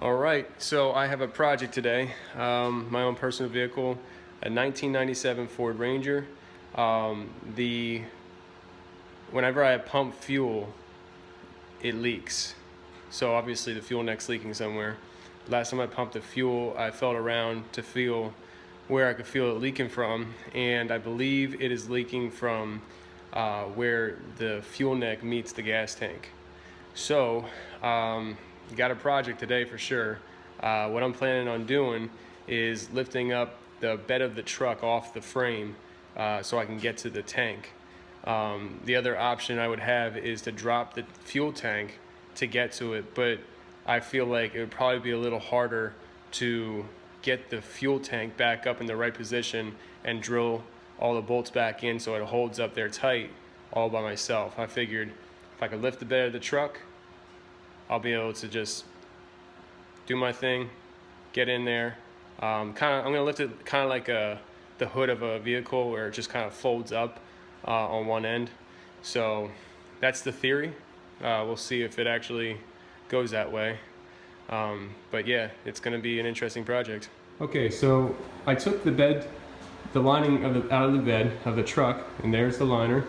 All right, so I have a project today, my own personal vehicle, a 1997 Ford Ranger. Whenever I pump fuel, it leaks. So obviously the fuel neck's leaking somewhere. Last time I pumped the fuel, I felt around to feel where I could feel it leaking from, and I believe it is leaking from where the fuel neck meets the gas tank. So, got a project today for sure. What I'm planning on doing is lifting up the bed of the truck off the frame so I can get to the tank. The other option I would have is to drop the fuel tank to get to it, but I feel like it would probably be a little harder to get the fuel tank back up in the right position and drill all the bolts back in so it holds up there tight all by myself. I figured if I could lift the bed of the truck, I'll be able to just do my thing, get in there. I'm gonna lift it kind of like the hood of a vehicle where it just kind of folds up on one end. So that's the theory. We'll see if it actually goes that way. But yeah, it's gonna be an interesting project. Okay, so I took the lining out of the bed of the truck, and there's the liner.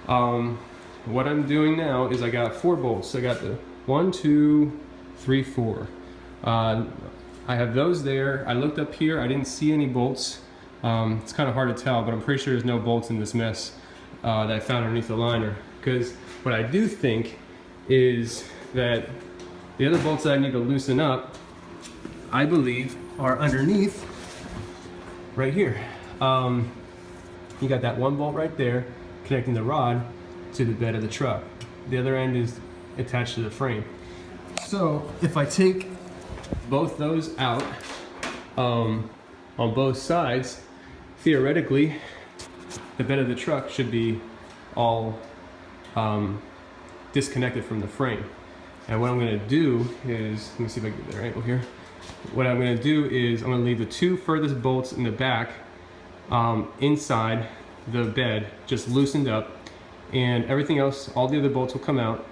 What I'm doing now is I got 4 bolts. I got the 1, 2, 3, 4. I have those there. I looked up here, I didn't see any bolts. It's kind of hard to tell, but I'm pretty sure there's no bolts in this mess that I found underneath the liner. Because what I do think is that the other bolts that I need to loosen up, I believe, are underneath right here. You got that 1 bolt right there connecting the rod to the bed of the truck. The other end is attached to the frame. So if I take both those out on both sides, theoretically the bed of the truck should be all disconnected from the frame. And what I'm going to do is, let me see if I can get the right angle here. What I'm going to do is I'm going to leave the 2 furthest bolts in the back inside the bed, just loosened up, and everything else, all the other bolts will come out,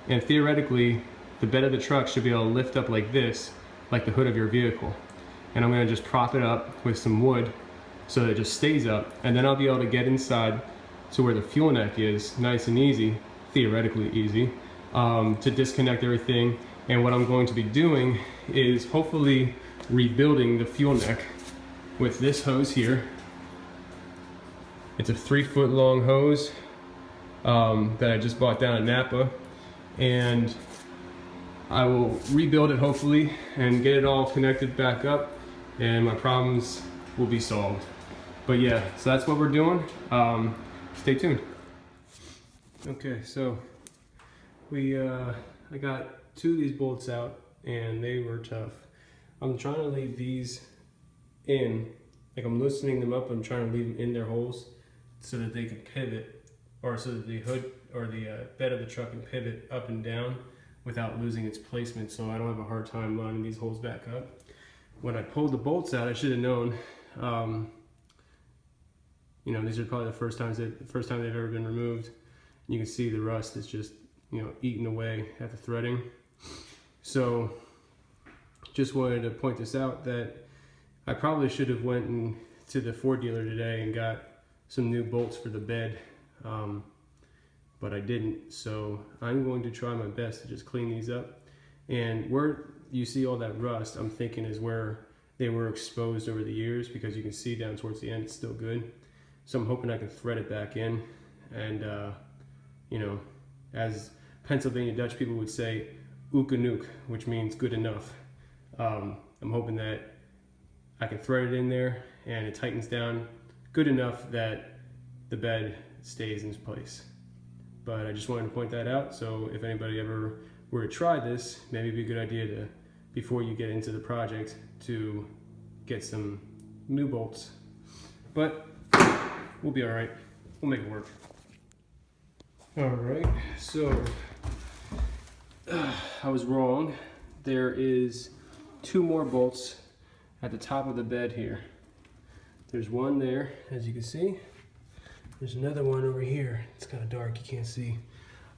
and theoretically the bed of the truck should be able to lift up like this, like the hood of your vehicle. And I'm going to just prop it up with some wood so that it just stays up, and then I'll be able to get inside to where the fuel neck is, nice and easy, theoretically easy, to disconnect everything. And what I'm going to be doing is hopefully rebuilding the fuel neck with this hose here. It's a 3-foot long hose that I just bought down at Napa, and I will rebuild it hopefully and get it all connected back up, and my problems will be solved. But yeah, so that's what we're doing. Stay tuned. Okay, so I got 2 of these bolts out, and they were tough. I'm trying to leave these in, like I'm loosening them up. I'm trying to leave them in their holes so that they can pivot, or so that the hood or the bed of the truck can pivot up and down without losing its placement, so I don't have a hard time lining these holes back up. When I pulled the bolts out, I should have known. You know, these are probably the first time they've ever been removed. You can see the rust is just, you know, eating away at the threading. So just wanted to point this out, that I probably should have went to the Ford dealer today and got some new bolts for the bed, but I didn't. So I'm going to try my best to just clean these up. And where you see all that rust, I'm thinking is where they were exposed over the years, because you can see down towards the end it's still good. So I'm hoping I can thread it back in, and you know, as Pennsylvania Dutch people would say, oekenuk, which means good enough. I'm hoping that I can thread it in there and it tightens down good enough that the bed stays in place. But I just wanted to point that out, so if anybody ever were to try this, maybe it'd be a good idea to, before you get into the project, to get some new bolts. But we'll be all right. We'll make it work. All right, so I was wrong. There is 2 more bolts at the top of the bed here. There's one there, as you can see. There's another one over here. It's kind of dark, you can't see.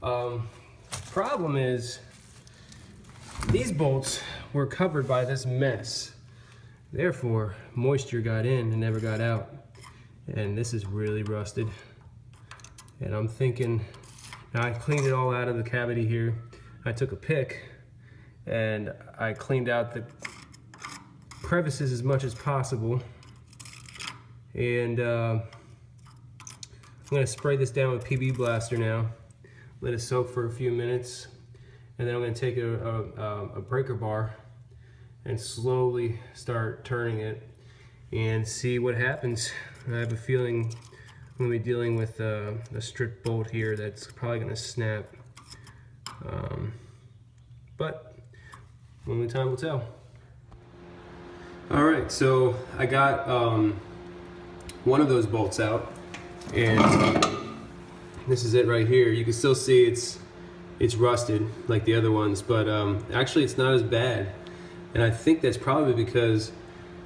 Problem is, These bolts were covered by this mess. Therefore, moisture got in and never got out. And this is really rusted. And I'm thinking, now I cleaned it all out of the cavity here. I took a pick and I cleaned out the crevices as much as possible. And I'm gonna spray this down with PB Blaster now. Let it soak for a few minutes. And then I'm gonna take a breaker bar and slowly start turning it and see what happens. I have a feeling I'm gonna be dealing with a strip bolt here that's probably gonna snap. But only time will tell. All right, so I got one of those bolts out, and this is it right here. You can still see it's rusted like the other ones, but actually it's not as bad. And I think that's probably because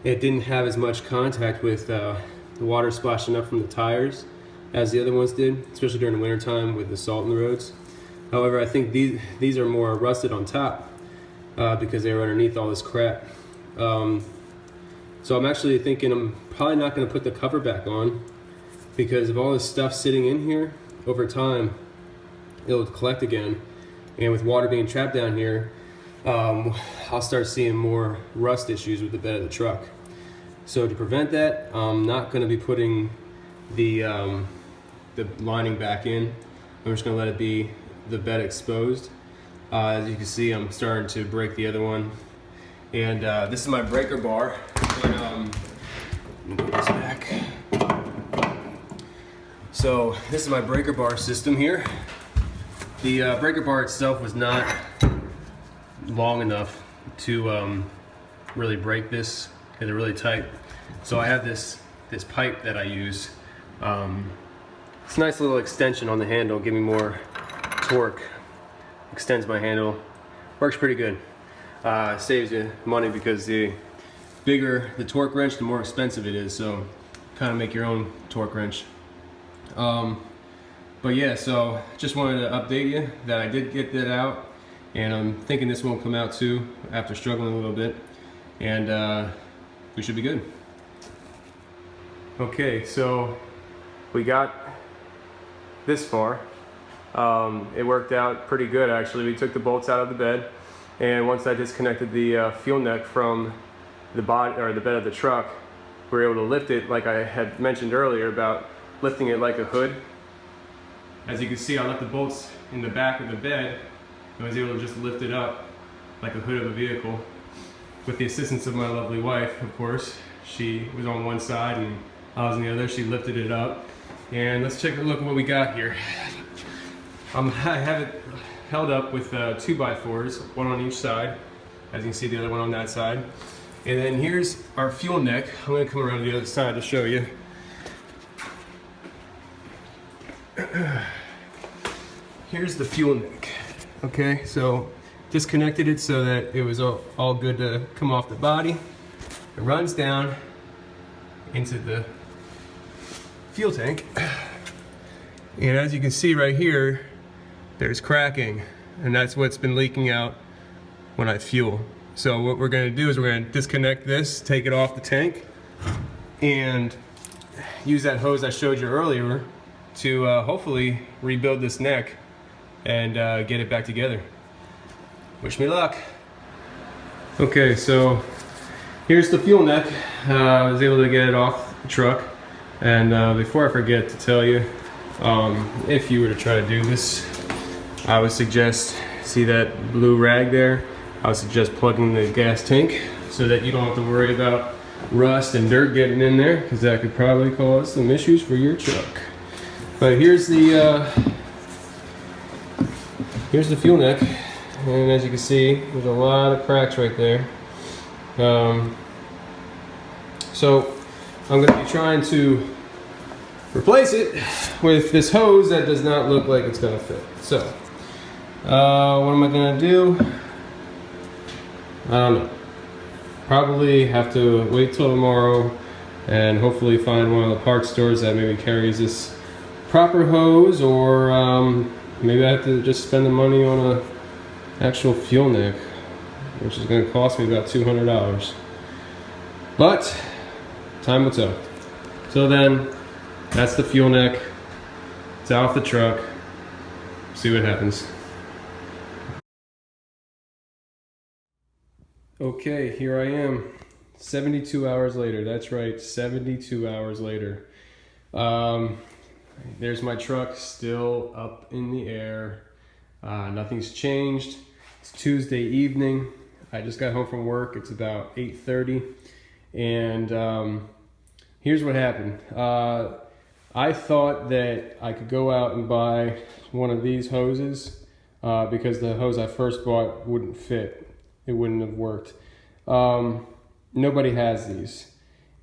it didn't have as much contact with the water splashing up from the tires as the other ones did, especially during the winter time with the salt in the roads. However, I think these are more rusted on top because they were underneath all this crap. So I'm actually thinking I'm probably not going to put the cover back on, because of all this stuff sitting in here, over time it'll collect again, and with water being trapped down here, I'll start seeing more rust issues with the bed of the truck. So to prevent that, I'm not going to be putting the lining back in. I'm just going to let it be the bed exposed. As you can see, I'm starting to break the other one, and this is my breaker bar. And, let me put this back. So this is my breaker bar system here. The breaker bar itself was not long enough to really break this, because they're really tight. So I have this pipe that I use. It's a nice little extension on the handle, give me more torque, extends my handle, works pretty good. Saves you money because the bigger the torque wrench, the more expensive it is, so kind of make your own torque wrench. But yeah, so just wanted to update you that I did get that out, and I'm thinking this won't come out too after struggling a little bit, and we should be good. Okay, so we got this far. It worked out pretty good actually. We took the bolts out of the bed, and once I disconnected the fuel neck from the body or the bed of the truck, we were able to lift it like I had mentioned earlier about lifting it like a hood. As you can see, I left the bolts in the back of the bed and was able to just lift it up like a hood of a vehicle with the assistance of my lovely wife, of course. She was on one side and I was on the other. She lifted it up, and let's take a look at what we got here. I have it held up with 2x4s, one on each side. As you can see, the other one on that side. And then here's our fuel neck. I'm gonna come around to the other side to show you. Here's the fuel neck. Okay, so disconnected it so that it was all good to come off the body. It runs down into the fuel tank. And as you can see right here, there's cracking, and that's what's been leaking out when I fuel. So what we're going to do is we're going to disconnect this, take it off the tank, and use that hose I showed you earlier to hopefully rebuild this neck and get it back together. Wish me luck. Okay, so here's the fuel neck. I was able to get it off the truck, and before I forget to tell you, if you were to try to do this, I would suggest, see that blue rag there? I would suggest plugging the gas tank so that you don't have to worry about rust and dirt getting in there, because that could probably cause some issues for your truck. But here's the fuel neck, and as you can see, there's a lot of cracks right there. So I'm going to be trying to replace it with this hose that does not look like it's going to fit. So what am I going to do? I don't know. Probably have to wait till tomorrow and hopefully find one of the parts stores that maybe carries this proper hose, or maybe I have to just spend the money on a actual fuel neck. which is going to cost me about $200. But time will tell. Till then, that's the fuel neck. It's off the truck. See what happens. Okay, here I am. 72 hours later. That's right, 72 hours later. There's my truck still up in the air. Nothing's changed. It's Tuesday evening. I just got home from work. It's about 8:30. And here's what happened. I thought that I could go out and buy one of these hoses because the hose I first bought wouldn't fit. It wouldn't have worked. Nobody has these.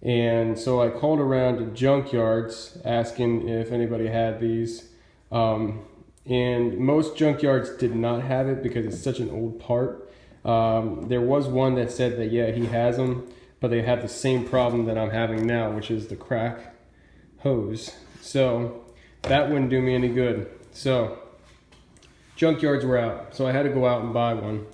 And so I called around to junkyards asking if anybody had these. And most junkyards did not have it because it's such an old part. There was one that said that, yeah, he has them, but they have the same problem that I'm having now, which is the crack hose. So that wouldn't do me any good. So junkyards were out, so I had to go out and buy one.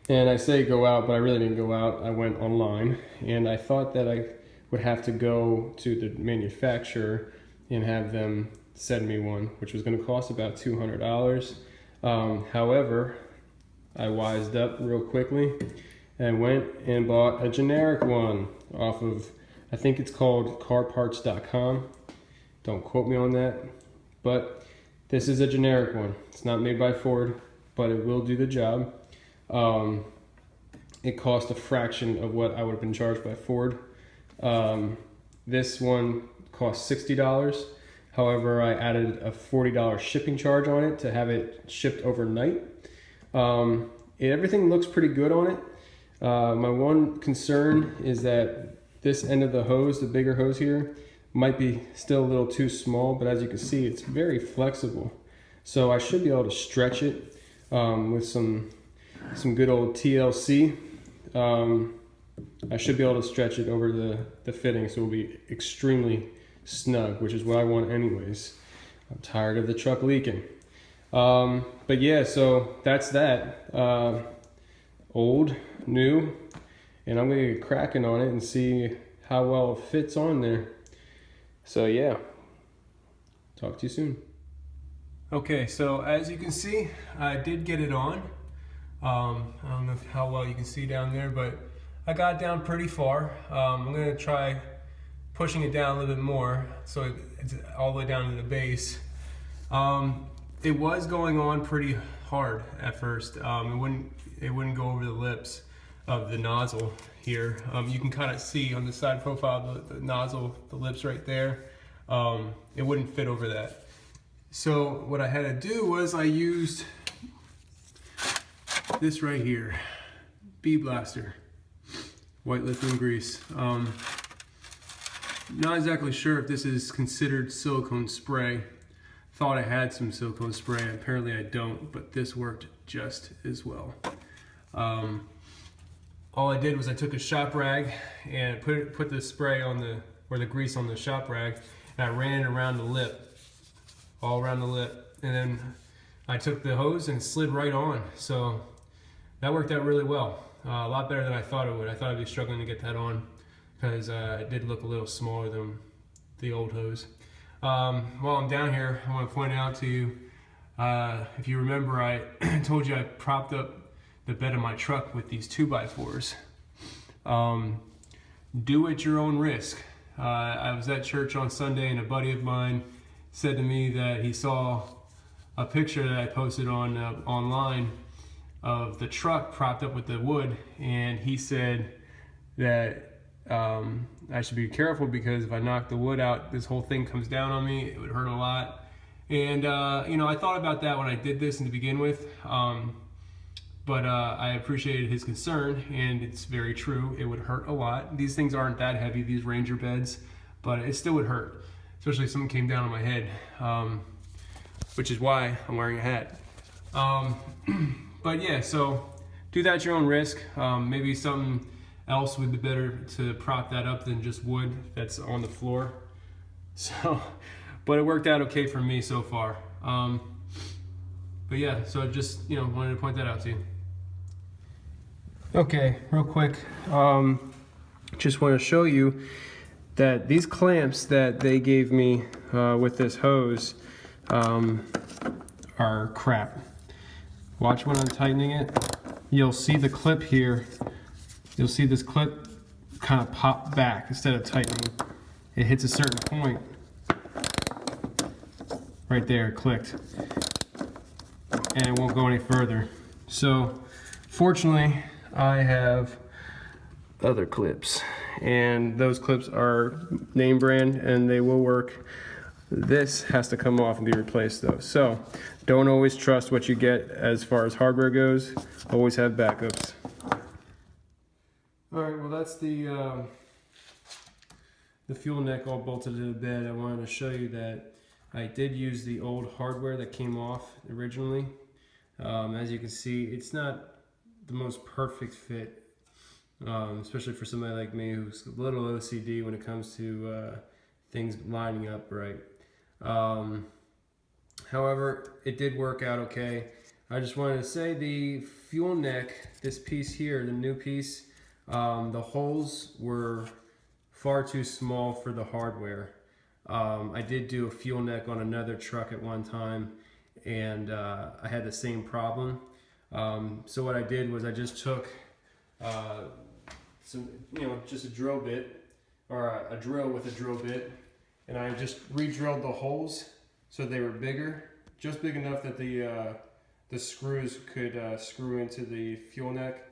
And I say go out, but I really didn't go out. I went online, and I thought that I would have to go to the manufacturer and have them send me one, which was going to cost about $200. However, I wised up real quickly and went and bought a generic one off of, I think it's called carparts.com. Don't quote me on that, but this is a generic one. It's not made by Ford, but it will do the job. It cost a fraction of what I would have been charged by Ford. This one cost $60. However, I added a $40 shipping charge on it to have it shipped overnight. Everything looks pretty good on it. My one concern is that this end of the hose, the bigger hose here, might be still a little too small, but as you can see, it's very flexible. So I should be able to stretch it with some good old TLC. I should be able to stretch it over the fitting, so it'll be extremely snug, which is what I want anyways. I'm tired of the truck leaking. But yeah, so that's that. Old, new, and I'm gonna get cracking on it and see how well it fits on there. So yeah, talk to you soon. Okay, so as you can see, I did get it on. I don't know how well you can see down there, but I got down pretty far. I'm gonna try pushing it down a little bit more so it's all the way down to the base. It was going on pretty hard at first. It wouldn't go over the lips of the nozzle here. You can kind of see on the side profile the nozzle, the lips right there. It wouldn't fit over that. So what I had to do was I used this right here, Bee Blaster, white lithium grease. Not exactly sure if this is considered silicone spray. Thought I had some silicone spray, apparently I don't, but this worked just as well. All I did was I took a shop rag and put the spray on the grease on the shop rag, and I ran it around the lip, all around the lip, and then I took the hose and slid right on. So that worked out really well. A lot better than I thought it would. I thought I'd be struggling to get that on because it did look a little smaller than the old hose. While I'm down here, I want to point out to you, if you remember, I told you I propped up the bed of my truck with these 2x4s. Do at your own risk. I was at church on Sunday and a buddy of mine said to me that he saw a picture that I posted on online of the truck propped up with the wood, and he said that I should be careful because if I knock the wood out, this whole thing comes down on me. It would hurt a lot. And you know, I thought about that when I did this to begin with, but I appreciated his concern, and it's very true. It would hurt a lot. These things aren't that heavy, these Ranger beds, but it still would hurt, especially if something came down on my head, which is why I'm wearing a hat. But yeah, so do that at your own risk. Maybe something else would be better to prop that up than just wood that's on the floor. So, but it worked out okay for me so far. But yeah, so I just, wanted to point that out to you. Okay, real quick, just want to show you that these clamps that they gave me with this hose are crap. Watch when I'm tightening it. You'll see the clip here. You'll see this clip kind of pop back instead of tightening. It hits a certain point. Right there, it clicked. And it won't go any further. So, fortunately, I have other clips. And those clips are name brand and they will work. This has to come off and be replaced though. So, don't always trust what you get as far as hardware goes. Always have backups. Alright, well that's the fuel neck all bolted to the bed. I wanted to show you that I did use the old hardware that came off originally. As you can see, it's not the most perfect fit, especially for somebody like me who's a little OCD when it comes to things lining up right. However, it did work out okay. I just wanted to say the fuel neck, this piece here, the new piece, the holes were far too small for the hardware. I did do a fuel neck on another truck at one time, and I had the same problem. So what I did was I just took just a drill bit, or a drill with a drill bit, and I just re-drilled the holes so they were bigger, just big enough that the screws could screw into the fuel neck.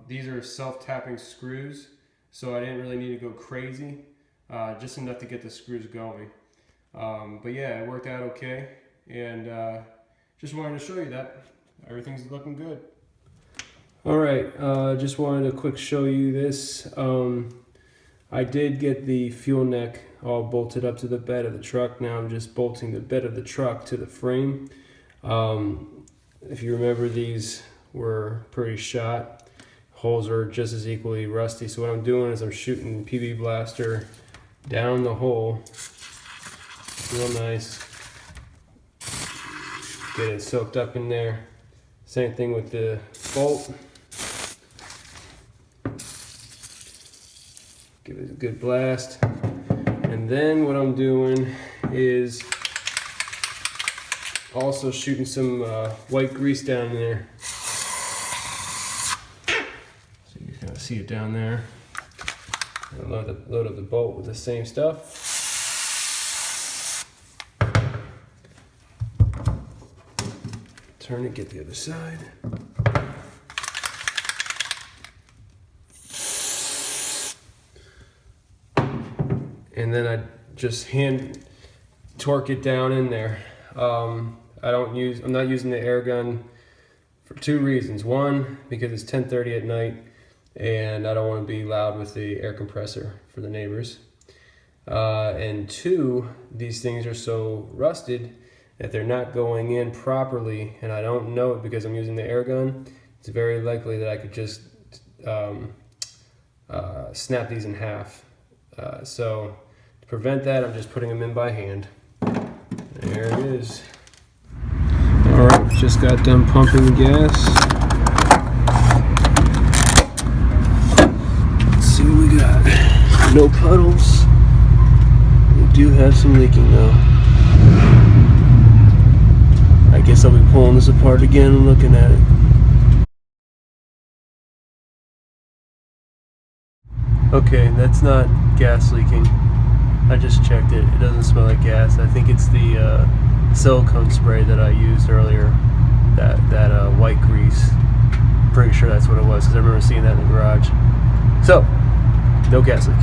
These are self-tapping screws, so I didn't really need to go crazy, just enough to get the screws going. But yeah, it worked out okay, and just wanted to show you that. Everything's looking good. Alright, just wanted to quick show you this. I did get the fuel neck all bolted up to the bed of the truck. Now I'm just bolting the bed of the truck to the frame. If you remember, these were pretty shot. Holes are just as equally rusty. So what I'm doing is I'm shooting PB Blaster down the hole, real nice. Get it soaked up in there. Same thing with the bolt. Give it a good blast. And then what I'm doing is also shooting some white grease down there. So you can kind of see it down there. And load up the bolt with the same stuff. Turn it, get the other side. And then I just hand torque it down in there. I'm not using the air gun for two reasons. One, because it's 10:30 at night and I don't want to be loud with the air compressor for the neighbors. And two, these things are so rusted that they're not going in properly, and I don't know it because I'm using the air gun. It's very likely that I could just snap these in half. So to prevent that, I'm just putting them in by hand. There it is. Alright, just got done pumping the gas. Let's see what we got. No puddles. We do have some leaking though. I guess I'll be pulling this apart again and looking at it. Okay, that's not gas leaking. I just checked it. It doesn't smell like gas. I think it's the silicone spray that I used earlier. That white grease. Pretty sure that's what it was because I remember seeing that in the garage. So, no gas leak.